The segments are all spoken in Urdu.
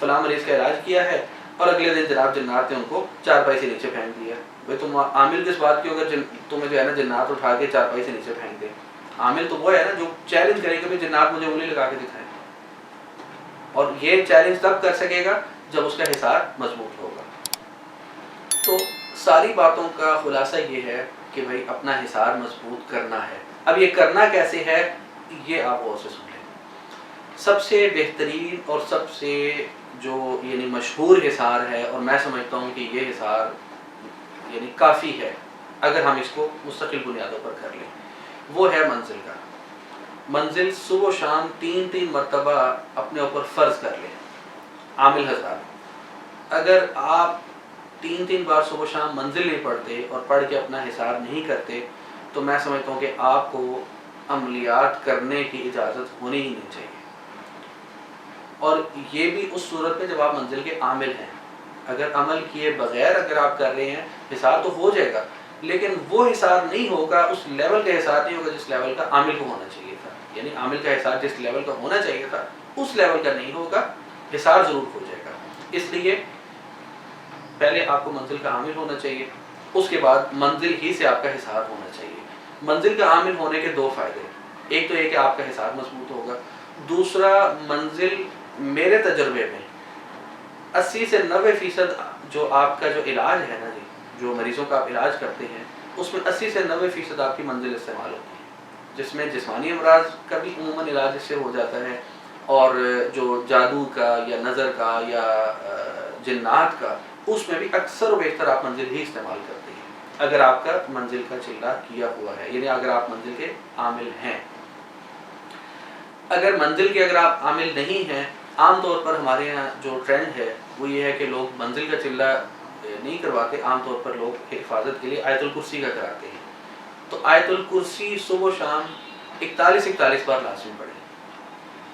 فلاں مریض کا علاج کیا ہے اور اگلے دن جناب جنات نے ان کو چارپائی سے نیچے پھینک دیا. بھائی تم عامل کس بات کی ہو اگر تمہیں جو ہے نا جنات اٹھا کے چارپائی سے نیچے پھینک دے؟ عامل تو وہ ہے نا جو چیلنج کرے کہ جنات مجھے انگلی لگا کے دکھائیں, اور یہ چیلنج تب کر سکے گا جب اس کا حصار مضبوط ہوگا. تو ساری باتوں کا خلاصہ یہ ہے کہ بھائی اپنا حصار مضبوط کرنا ہے. اب یہ کرنا کیسے ہے یہ آپ غور سے سن لیں. سب سے بہترین اور سب سے جو یعنی مشہور حصار ہے, اور میں سمجھتا ہوں کہ یہ حصار یعنی کافی ہے اگر ہم اس کو مستقل بنیادوں پر کر لیں, وہ ہے منزل کا. منزل صبح و شام 3 مرتبہ اپنے اوپر فرض کر لیں. عامل حضرات, اگر آپ 3 بار صبح و شام منزل نہیں پڑھتے اور پڑھ کے اپنا حصار نہیں کرتے تو میں سمجھتا ہوں کہ آپ کو عملیات کرنے کی اجازت ہونی ہی نہیں چاہیے. اور یہ بھی اس صورت میں جب آپ منزل کے عامل ہیں. اگر عمل کیے بغیر اگر آپ کر رہے ہیں حصار تو ہو جائے گا, لیکن وہ حصار نہیں ہوگا, اس لیول کا حصار نہیں ہوگا جس لیول کا عامل کو ہونا چاہیے تھا. یعنی عامل کا حصار جس لیول کا ہونا چاہیے تھا اس لیول کا نہیں ہوگا, حصار ضرور ہو جائے گا. اس لیے پہلے آپ کو منزل کا عامل ہونا چاہیے, اس کے بعد منزل ہی سے آپ کا حصار ہونا چاہیے. منزل کا عامل ہونے کے 2 فائدے, ایک تو یہ کہ آپ کا حصار مضبوط ہوگا, دوسرا منزل میرے تجربے میں 80 سے 90% جو آپ کا جو علاج ہے نا جی, جو مریضوں کا آپ علاج کرتے ہیں اس میں 80 سے 90% آپ کی منزل استعمال ہوتی ہے, جس میں جسمانی امراض کا بھی عموماً علاج اس سے ہو جاتا ہے, اور جو جادو کا یا نظر کا یا جنات کا اس میں بھی اکثر و بیشتر آپ منزل ہی استعمال کرتے ہیں اگر آپ کا منزل کا چلہ کیا ہوا ہے, یعنی اگر آپ منزل کے عامل ہیں. اگر منزل کے اگر آپ عامل نہیں ہیں, عام طور پر ہمارے یہاں جو ٹرینڈ ہے وہ یہ ہے کہ لوگ منزل کا چلہ نہیں کرواتے, عام طور پر لوگ حفاظت کے لیے آیت الکرسی کا کراتے ہیں. تو آیت الکرسی صبح و شام 41 بار لازمی پڑھیں.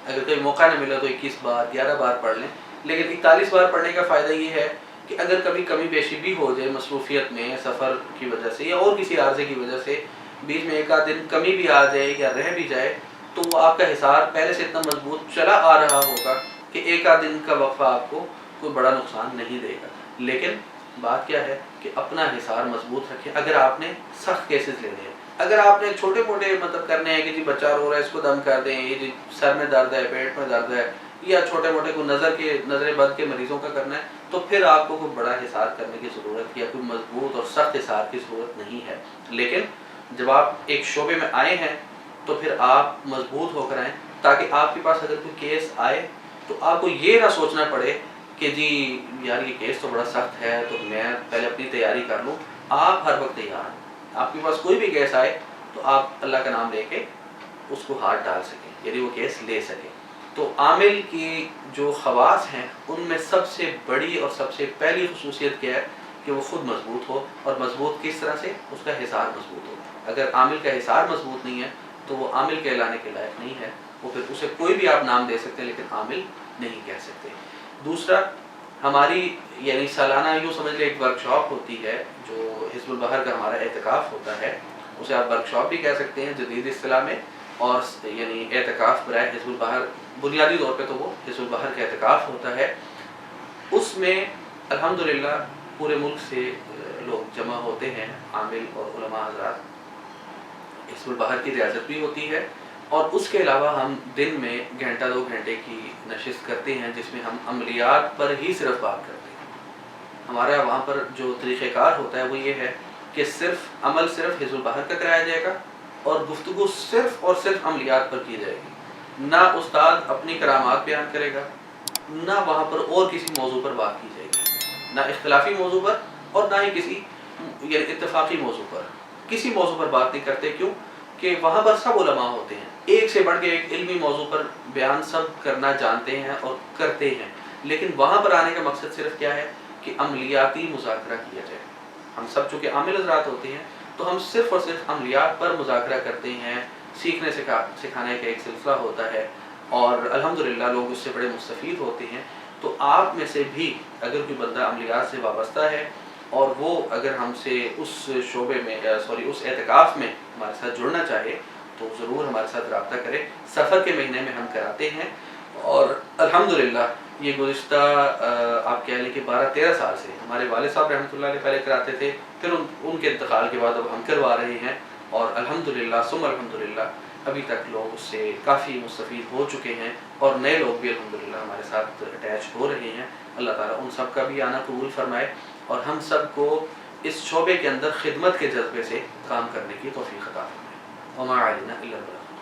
اگر کوئی موقع نہ ملا تو 21 بار 11 بار پڑھ لیں, لیکن 41 بار پڑھنے کا فائدہ یہ ہے کہ اگر کبھی کمی بیشی بھی ہو جائے مصروفیت میں, سفر کی وجہ سے یا اور کسی عارضے کی وجہ سے بیچ میں ایک آدھ دن کمی بھی آ جائے یا رہ بھی جائے, تو وہ آپ کا حصار پہلے سے اتنا مضبوط چلا آ رہا ہوگا کہ ایک آدھ دن کا وقفہ آپ کو کوئی بڑا نقصان نہیں دے گا. لیکن بات کیا ہے کہ اپنا حصار مضبوط رکھیں. اگر آپ نے سخت کیسز لینے ہیں, اگر آپ نے چھوٹے موٹے مطلب کرنے ہیں کہ جی بچہ رو رہا ہے اس کو دم کر دیں, یہ جی سر میں درد ہے, پیٹ میں درد ہے, یا چھوٹے موٹے کو نظر بد کے مریضوں کا کرنا ہے, تو پھر آپ کو کوئی بڑا حصار کرنے کی ضرورت یا کوئی مضبوط اور سخت حصار کی ضرورت نہیں ہے. لیکن جب آپ ایک شعبے میں آئے ہیں تو پھر آپ مضبوط ہو کر آئیں, تاکہ آپ کے پاس اگر کوئی کیس آئے تو آپ کو یہ نہ سوچنا پڑے کہ جی یار یہ کیس تو بڑا سخت ہے تو میں پہلے اپنی تیاری کر لوں. آپ ہر وقت تیار ہیں, آپ کے پاس کوئی بھی کیس آئے تو آپ اللہ کا نام لے کے اس کو ہاتھ ڈال سکیں, یعنی وہ کیس لے سکیں. تو عامل کی جو خواص ہیں ان میں سب سے بڑی اور سب سے پہلی خصوصیت کیا ہے کہ وہ خود مضبوط ہو, اور مضبوط کس طرح سے, اس کا حصار مضبوط ہو. اگر عامل کا حصار مضبوط نہیں ہے تو وہ عامل کہلانے کے لائق نہیں ہے, وہ پھر اسے کوئی بھی آپ نام دے سکتے ہیں لیکن عامل نہیں کہہ سکتے. دوسرا, ہماری یعنی سالانہ یوں سمجھ لیں ایک ورکشاپ ہوتی ہے جو حزب البحر کا ہمارا اعتکاف ہوتا ہے, اسے آپ ورکشاپ بھی کہہ سکتے ہیں جدید اصطلاح میں, اور یعنی اعتکاف برائے حزب البحر بنیادی طور پہ تو وہ حزب البحر کا اعتکاف ہوتا ہے. اس میں الحمدللہ پورے ملک سے لوگ جمع ہوتے ہیں, عامل اور علماء حضرات. حزب البحر کی ریاست بھی ہوتی ہے, اور اس کے علاوہ ہم دن میں 1-2 گھنٹے کی نشست کرتے ہیں جس میں ہم عملیات پر ہی صرف بات کرتے ہیں. ہمارا وہاں پر جو طریقہ کار ہوتا ہے وہ یہ ہے کہ عمل صرف حزب البحر کا کرایا جائے گا, اور گفتگو صرف اور صرف عملیات پر کی جائے گی. نہ استاد اپنی کرامات بیان کرے گا, نہ وہاں پر اور کسی موضوع پر بات کی جائے گی, نہ اختلافی موضوع پر اور نہ ہی کسی یعنی اتفاقی موضوع پر. کسی موضوع پر بات نہیں کرتے, کیوں کہ وہاں پر سب علماء ہوتے ہیں, ایک سے بڑھ کے ایک علمی موضوع پر بیان سب کرنا جانتے ہیں اور کرتے ہیں. لیکن وہاں پر آنے کا مقصد صرف کیا ہے کہ عملیاتی مذاکرہ کیا جائے. ہم سب چونکہ عامل حضرات ہوتے ہیں تو ہم صرف اور صرف عملیات پر مذاکرہ کرتے ہیں. سیکھنے سکھانے کا ایک سلسلہ ہوتا ہے, اور الحمدللہ لوگ اس سے بڑے مستفید ہوتے ہیں. تو آپ میں سے بھی اگر کوئی بندہ عملیات سے وابستہ ہے اور وہ اگر ہم سے اس شعبے میں اس اعتکاف میں ہمارے ساتھ جڑنا چاہے تو ضرور ہمارے ساتھ رابطہ کریں. سفر کے مہینے میں ہم کراتے ہیں اور الحمدللہ یہ گزشتہ آپ کہہ لیں کہ 12-13 سال سے ہمارے والد صاحب رحمۃ اللہ علیہ پہلے کراتے تھے، پھر ان کے انتقال کے بعد اب ہم کروا رہے ہیں، اور الحمدللہ ثم الحمدللہ ابھی تک لوگ اس سے کافی مستفید ہو چکے ہیں، اور نئے لوگ بھی الحمدللہ ہمارے ساتھ اٹیچ ہو رہے ہیں. اللہ تعالیٰ ان سب کا بھی آنا قبول فرمائے اور ہم سب کو اس شعبے کے اندر خدمت کے جذبے سے کام کرنے کی توفیق عطا فرمائے. وما علینا الا البلاغ.